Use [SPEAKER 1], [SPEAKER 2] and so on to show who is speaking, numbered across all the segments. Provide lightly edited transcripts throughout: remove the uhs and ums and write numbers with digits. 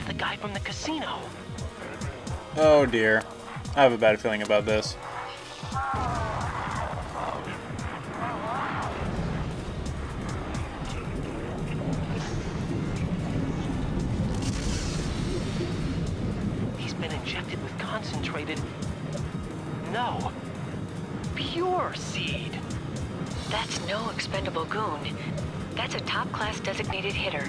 [SPEAKER 1] the guy from the casino.
[SPEAKER 2] Oh dear. I have a bad feeling about this.
[SPEAKER 1] He's been injected with concentrated... No. Pure seed.
[SPEAKER 3] That's no expendable goon. That's a top-class designated hitter.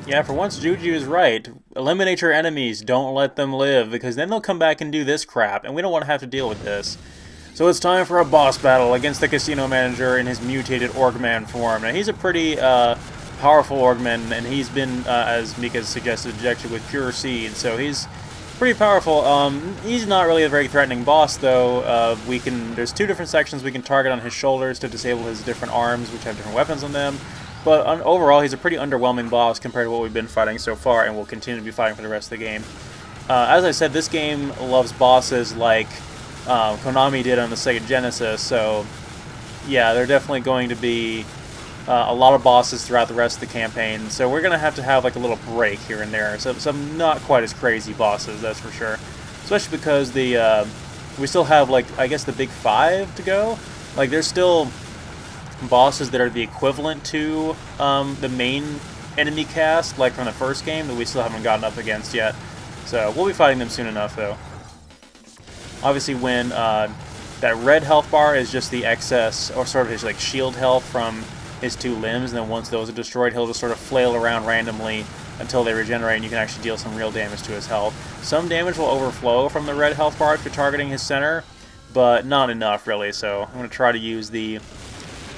[SPEAKER 2] Yeah, for once Juju is right. Eliminate your enemies, don't let them live, because then they'll come back and do this crap, and we don't want to have to deal with this. So it's time for a boss battle against the casino manager in his mutated Orgman form. Now he's a pretty powerful Orgman, and he's been, as Mika suggested, injected with pure seed, so he's pretty powerful. He's not really a very threatening boss, though. There's two different sections we can target on his shoulders to disable his different arms, which have different weapons on them. But overall, he's a pretty underwhelming boss compared to what we've been fighting so far, and will continue to be fighting for the rest of the game. As I said, this game loves bosses like Konami did on the Sega Genesis, so yeah, there are definitely going to be a lot of bosses throughout the rest of the campaign, so we're going to have like a little break here and there. So some not quite as crazy bosses, that's for sure. Especially because we still have, like, I guess the big five to go. Like, there's still bosses that are the equivalent to the main enemy cast, like from the first game, that we still haven't gotten up against yet. So we'll be fighting them soon enough, though. Obviously, when that red health bar is just the excess, or sort of his like shield health from his two limbs, and then once those are destroyed, he'll just sort of flail around randomly until they regenerate, and you can actually deal some real damage to his health. Some damage will overflow from the red health bar if you're targeting his center, but not enough, really, so I'm going to try to use the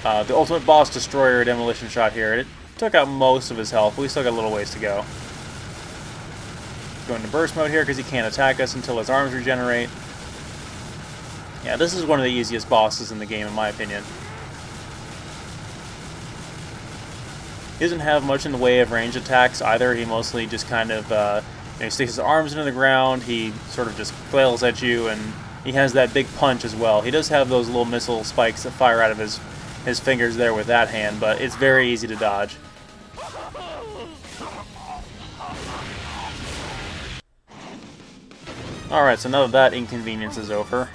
[SPEAKER 2] ultimate boss destroyer demolition shot here. It took out most of his health, but we still got a little ways to go. Go into burst mode here because he can't attack us until his arms regenerate. Yeah, this is one of the easiest bosses in the game, in my opinion. He doesn't have much in the way of range attacks either. He mostly just kind of he sticks his arms into the ground, he sort of just flails at you, and he has that big punch as well. He does have those little missile spikes that fire out of his fingers there with that hand, but it's very easy to dodge. Alright, so now that inconvenience is over.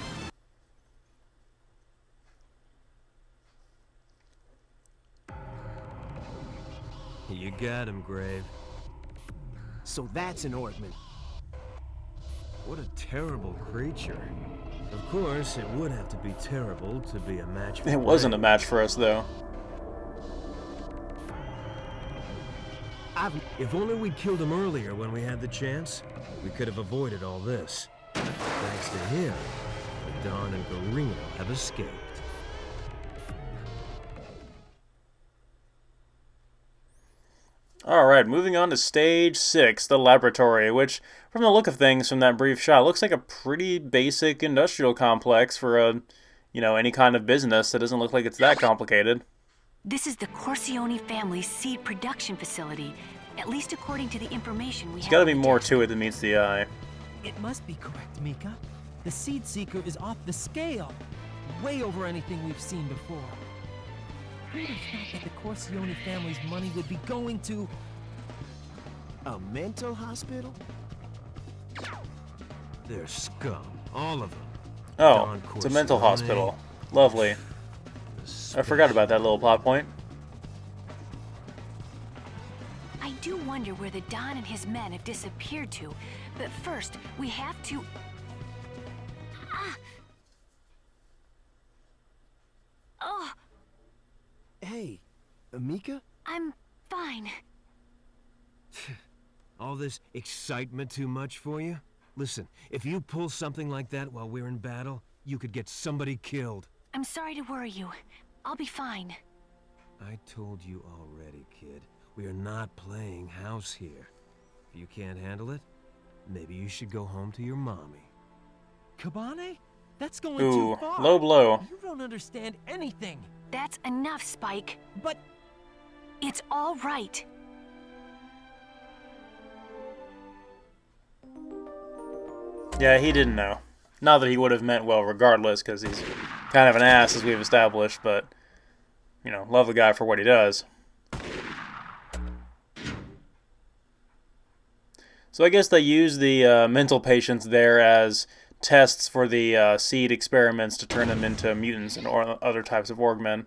[SPEAKER 4] You got him, Grave.
[SPEAKER 5] So that's an Orkman.
[SPEAKER 4] What a terrible creature. Of course, it would have to be terrible to be a match for
[SPEAKER 2] It wasn't a match for us, though.
[SPEAKER 4] If only we'd killed him earlier when we had the chance, we could have avoided all this. Thanks to him, the Don and Garino have escaped.
[SPEAKER 2] Alright, moving on to Stage 6, the Laboratory, which, from the look of things from that brief shot, looks like a pretty basic industrial complex for a, any kind of business. It doesn't look like it's that complicated.
[SPEAKER 3] This is the Corsione family's seed production facility, at least according to the information we have.
[SPEAKER 2] There's gotta be more to it than meets the eye.
[SPEAKER 5] It must be correct, Mika. The Seed Seeker is off the scale. Way over anything we've seen before. Who would have thought that the Corsione family's money would be going to... a mental hospital?
[SPEAKER 4] They're scum. All of them.
[SPEAKER 2] Oh,
[SPEAKER 4] Don
[SPEAKER 2] it's a mental
[SPEAKER 4] Corsione.
[SPEAKER 2] hospital. Lovely. I forgot about that little plot point.
[SPEAKER 3] I do wonder where the Don and his men have disappeared to, but first, we have to... Ah! Oh,
[SPEAKER 5] Hey, Mika?
[SPEAKER 3] I'm fine.
[SPEAKER 4] All this excitement too much for you? Listen, if you pull something like that while we're in battle, you could get somebody killed.
[SPEAKER 3] I'm sorry to worry you. I'll be fine.
[SPEAKER 4] I told you already, kid. We are not playing house here. If you can't handle it, maybe you should go home to your mommy.
[SPEAKER 5] Kabane? That's going
[SPEAKER 2] Ooh,
[SPEAKER 5] too far.
[SPEAKER 2] low blow.
[SPEAKER 5] You don't understand anything.
[SPEAKER 3] That's enough, Spike.
[SPEAKER 5] But...
[SPEAKER 3] It's all right.
[SPEAKER 2] Yeah, he didn't know. Not that he would have meant well regardless, because he's kind of an ass, as we've established, but, you know, love the guy for what he does. So I guess they use the mental patients there as tests for the seed experiments to turn them into mutants and other types of Orgmen.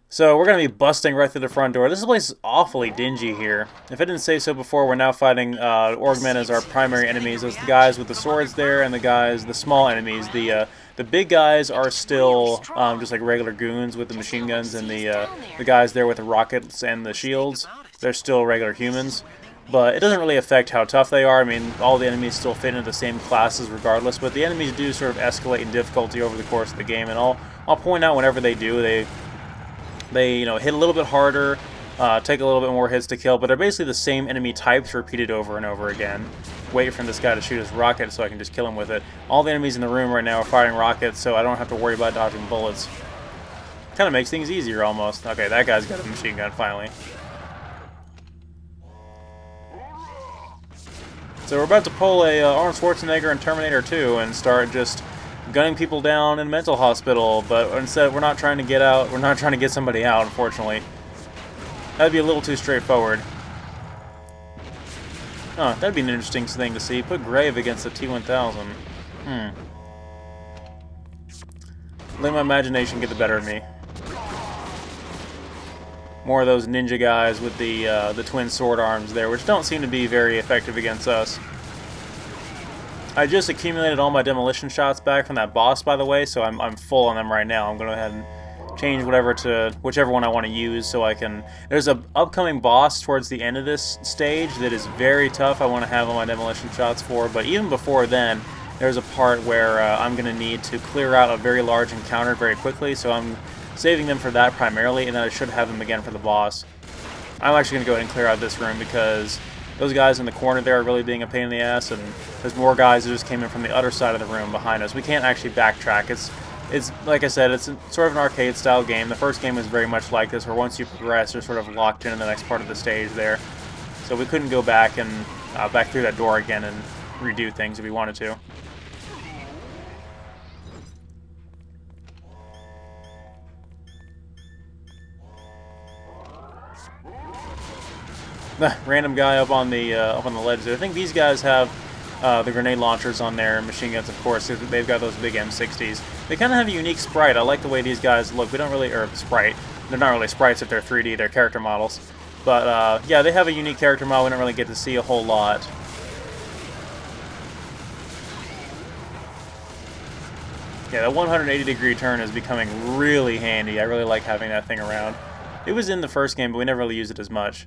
[SPEAKER 2] So we're going to be busting right through the front door. This place is awfully dingy here. If I didn't say so before, we're now fighting Orgmen as our primary enemies. Those the guys with the swords there, and the small enemies. The big guys are still just like regular goons with the machine guns, and the guys there with the rockets and the shields, they're still regular humans. But it doesn't really affect how tough they are. I mean, all the enemies still fit into the same classes regardless, but the enemies do sort of escalate in difficulty over the course of the game, and I'll point out whenever they do, they you know, hit a little bit harder, take a little bit more hits to kill, but they're basically the same enemy types repeated over and over again. Wait for this guy to shoot his rocket so I can just kill him with it. All the enemies in the room right now are firing rockets, so I don't have to worry about dodging bullets. Kind of makes things easier almost. Okay, that guy's got a machine gun finally. So we're about to pull a Arnold Schwarzenegger and Terminator 2 and start just gunning people down in a mental hospital, but instead we're not trying to get out, we're not trying to get somebody out, unfortunately. That'd be a little too straightforward. Huh, that'd be an interesting thing to see. Put Grave against the T-1000. Let my imagination get the better of me. More of those ninja guys with the twin sword arms there, which don't seem to be very effective against us. I just accumulated all my demolition shots back from that boss, by the way, so I'm full on them right now. I'm going to go ahead and change whatever to whichever one I want to use so I can... There's an upcoming boss towards the end of this stage that is very tough. I want to have all my demolition shots for, but even before then, there's a part where I'm going to need to clear out a very large encounter very quickly, so I'm saving them for that primarily, and then I should have them again for the boss. I'm actually going to go ahead and clear out this room because those guys in the corner there are really being a pain in the ass, and there's more guys that just came in from the other side of the room behind us. We can't actually backtrack. It's like I said, it's sort of an arcade-style game. The first game was very much like this, where once you progress, you're sort of locked in the next part of the stage there. So we couldn't go back and back through that door again and redo things if we wanted to. Random guy up on the ledge there. I think these guys have the grenade launchers on their machine guns, of course. They've got those big M60s. They kind of have a unique sprite. I like the way these guys look. We don't really, or sprite. They're not really sprites if they're 3D. They're character models. But yeah, they have a unique character model. We don't really get to see a whole lot. Yeah, that 180-degree turn is becoming really handy. I really like having that thing around. It was in the first game, but we never really used it as much.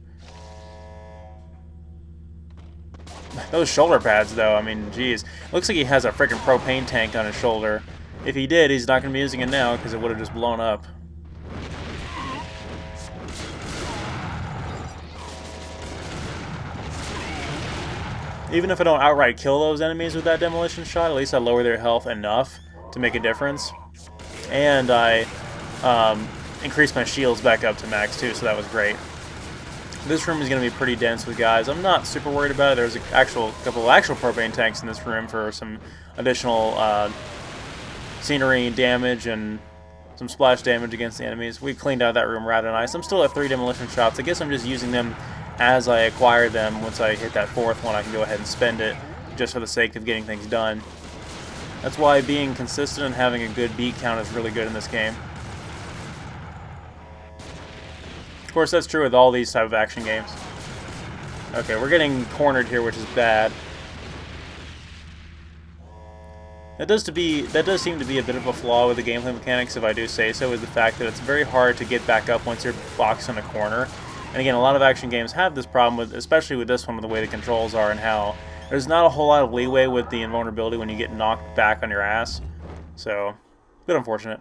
[SPEAKER 2] Those shoulder pads, though, I mean, geez. Looks like he has a freaking propane tank on his shoulder. If he did, he's not going to be using it now because it would have just blown up. Even if I don't outright kill those enemies with that demolition shot, at least I lower their health enough to make a difference. And I increased my shields back up to max, too, so that was great. This room is going to be pretty dense with guys. I'm not super worried about it. There's a couple of actual propane tanks in this room for some additional scenery damage and some splash damage against the enemies. We cleaned out that room rather nice. I'm still at 3 demolition shots. I guess I'm just using them as I acquire them. Once I hit that 4th one, I can go ahead and spend it just for the sake of getting things done. That's why being consistent and having a good beat count is really good in this game. Of course, that's true with all these type of action games. Okay, we're getting cornered here, which is bad. That does seem to be a bit of a flaw with the gameplay mechanics, if I do say so, is the fact that it's very hard to get back up once you're boxed in a corner. And again, a lot of action games have this problem, especially with this one, with the way the controls are and how there's not a whole lot of leeway with the invulnerability when you get knocked back on your ass. So, a bit unfortunate.